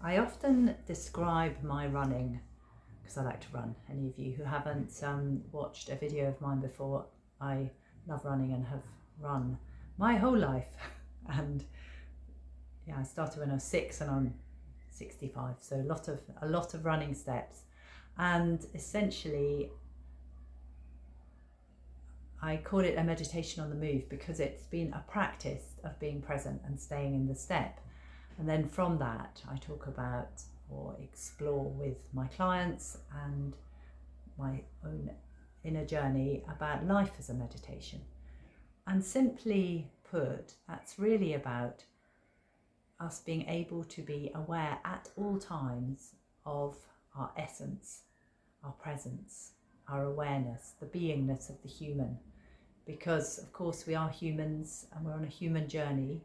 I often describe my running, because I like to run. Any of you who haven't watched a video of mine before, I love running and have run my whole life. And yeah, I started when I was 6 and I'm 65, so a lot of running steps. And essentially, I call it a meditation on the move because it's been a practice of being present and staying in the step. And then from that, I talk about or explore with my clients and my own inner journey about life as a meditation. And simply put, that's really about us being able to be aware at all times of our essence, our presence, our awareness, the beingness of the human. Because, of course, we are humans and we're on a human journey,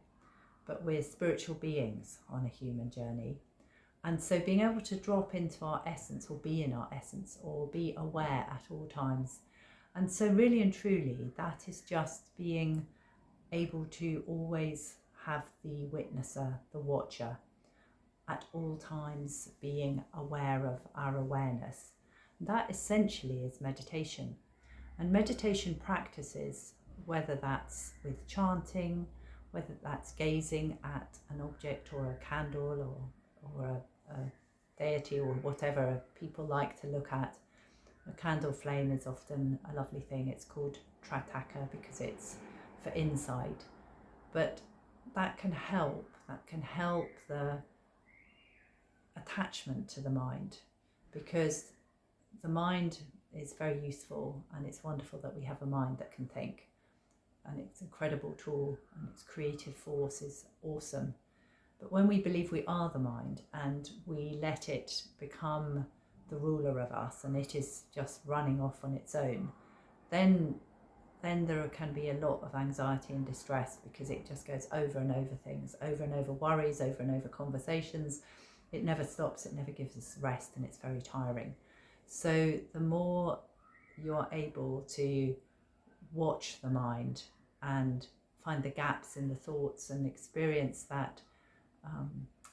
but we're spiritual beings on a human journey. And so being able to drop into our essence or be in our essence or be aware at all times. And so really and truly, that is just being able to always have the witnesser, the watcher, at all times being aware of our awareness. That essentially is meditation. And meditation practices, whether that's with chanting, whether that's gazing at an object or a candle or a deity or whatever people like to look at. A candle flame is often a lovely thing. It's called trataka because it's for inside. But that can help the attachment to the mind, because the mind is very useful and it's wonderful that we have a mind that can think, and it's an incredible tool and its creative force is awesome. But when we believe we are the mind and we let it become the ruler of us and it is just running off on its own, then there can be a lot of anxiety and distress because it just goes over and over things, over and over worries, over and over conversations. It never stops, it never gives us rest, and it's very tiring. So the more you're able to watch the mind and find the gaps in the thoughts and experience that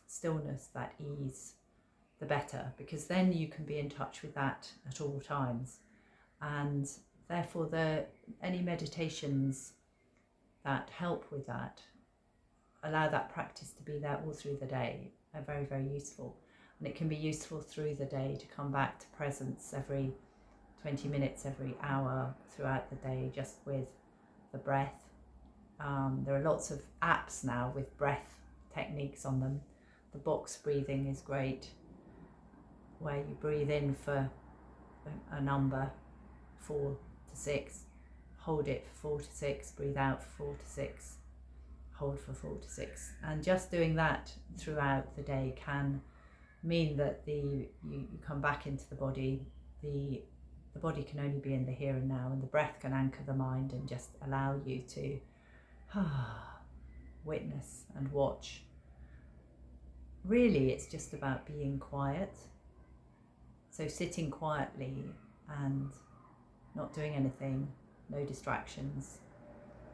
stillness, that ease, the better, because then you can be in touch with that at all times. And therefore any meditations that help with that, allow that practice to be there all through the day, are very, very useful. And it can be useful through the day to come back to presence every 20 minutes, every hour throughout the day, just with the breath. There are lots of apps now with breath techniques on them. The box breathing is great, where you breathe in for a number, 4 to 6, hold it for 4 to 6, breathe out for 4 to 6, hold for 4 to 6. And just doing that throughout the day can mean that you come back into the body. The body can only be in the here and now, and the breath can anchor the mind and just allow you to witness and watch. Really, it's just about being quiet. So sitting quietly and not doing anything, no distractions,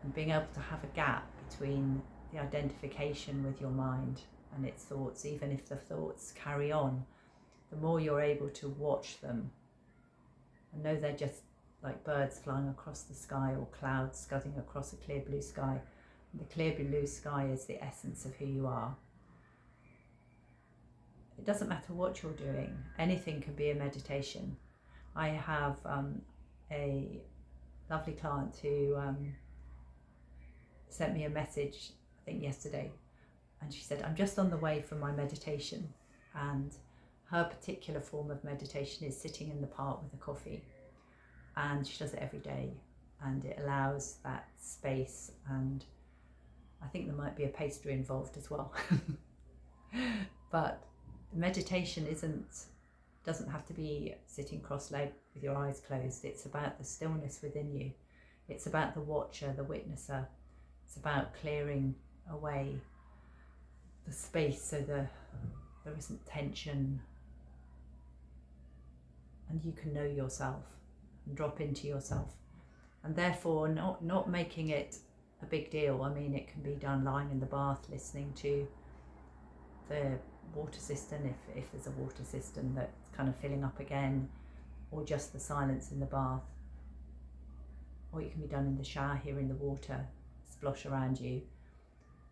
and being able to have a gap between the identification with your mind and its thoughts, even if the thoughts carry on. The more you're able to watch them and know they're just like birds flying across the sky or clouds scudding across a clear blue sky. And the clear blue sky is the essence of who you are. It doesn't matter what you're doing, anything can be a meditation. I have a lovely client who sent me a message, I think yesterday, and she said, I'm just on the way from my meditation, and her particular form of meditation is sitting in the park with a coffee, and she does it every day, and it allows that space, and I think there might be a pastry involved as well. But meditation doesn't have to be sitting cross-legged with your eyes closed. It's about the stillness within you. It's about the watcher, the witnesser. It's about clearing away the space so there isn't tension, and you can know yourself and drop into yourself, and therefore not making it a big deal. I mean, it can be done lying in the bath, listening to the water cistern, if there's a water cistern that's kind of filling up again, or just the silence in the bath, or it can be done in the shower, hearing the water splosh around you.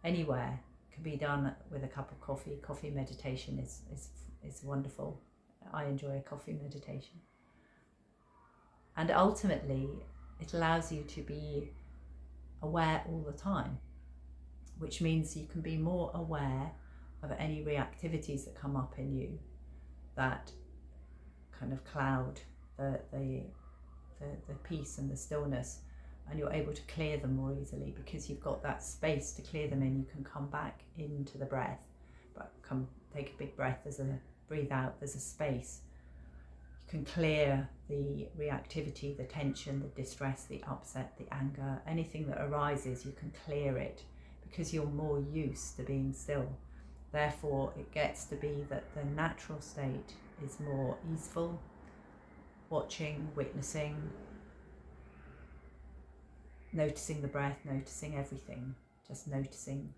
Anywhere can be done with a cup of coffee. Coffee meditation is wonderful. I enjoy a coffee meditation. And ultimately, it allows you to be aware all the time, which means you can be more aware of any reactivities that come up in you that kind of cloud the peace and the stillness, and you're able to clear them more easily because you've got that space to clear them in. You can come back into the breath, but come take a big breath, breathe out, there's a space. You can clear the reactivity, the tension, the distress, the upset, the anger, anything that arises, you can clear it because you're more used to being still. Therefore, it gets to be that the natural state is more easeful, watching, witnessing, noticing the breath, noticing everything, just noticing.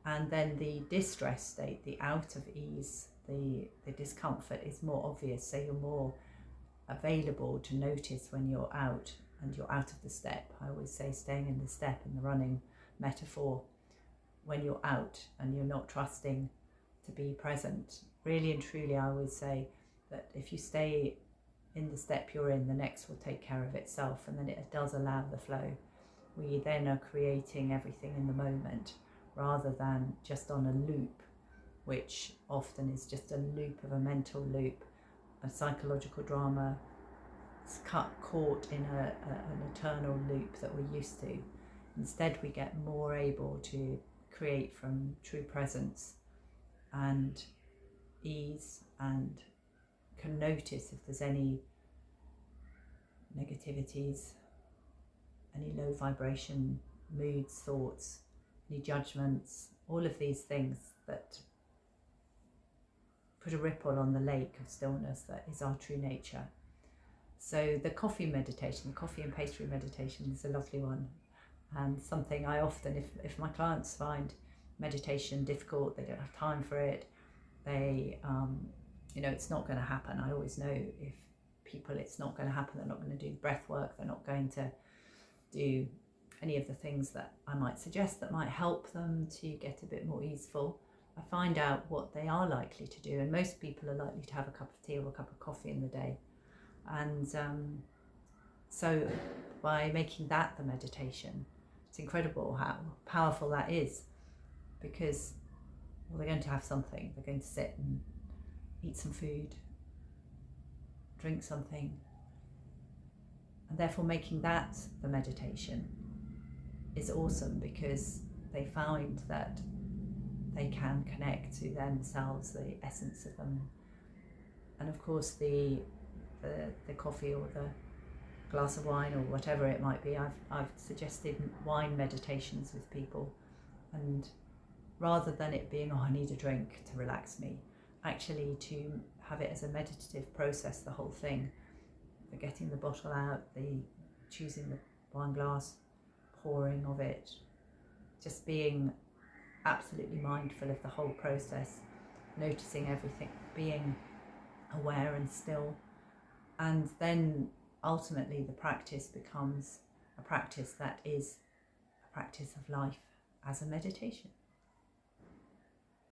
And then the distress state, the out of ease, the discomfort is more obvious, so you're more available to notice when you're out and you're out of the step. I always say staying in the step in the running metaphor, when you're out and you're not trusting to be present. Really and truly, I always say that if you stay in the step you're in, the next will take care of itself, and then it does allow the flow. We then are creating everything in the moment rather than just on a loop, which often is just a loop of a mental loop, a psychological drama. It's caught in an eternal loop that we're used to. Instead, we get more able to create from true presence and ease, and can notice if there's any negativities, any low vibration moods, thoughts, any judgments, all of these things that put a ripple on the lake of stillness that is our true nature. So the coffee meditation, coffee and pastry meditation, is a lovely one, and something I often, if my clients find meditation difficult, they don't have time for it, they it's not going to happen. I always know if people, it's not going to happen, they're not going to do breath work, they're not going to do any of the things that I might suggest that might help them to get a bit more easeful. I find out what they are likely to do, and most people are likely to have a cup of tea or a cup of coffee in the day. And so by making that the meditation, it's incredible how powerful that is, because they're going to have something, they're going to sit and eat some food, drink something, and therefore making that the meditation is awesome, because they find that they can connect to themselves, the essence of them. And of course the coffee or the glass of wine or whatever it might be, I've suggested wine meditations with people, and rather than it being, oh, I need a drink to relax me, actually to have it as a meditative process, the whole thing, the getting the bottle out, the choosing the wine glass, pouring of it, just being absolutely mindful of the whole process, noticing everything, being aware and still. And then ultimately the practice becomes a practice that is a practice of life as a meditation.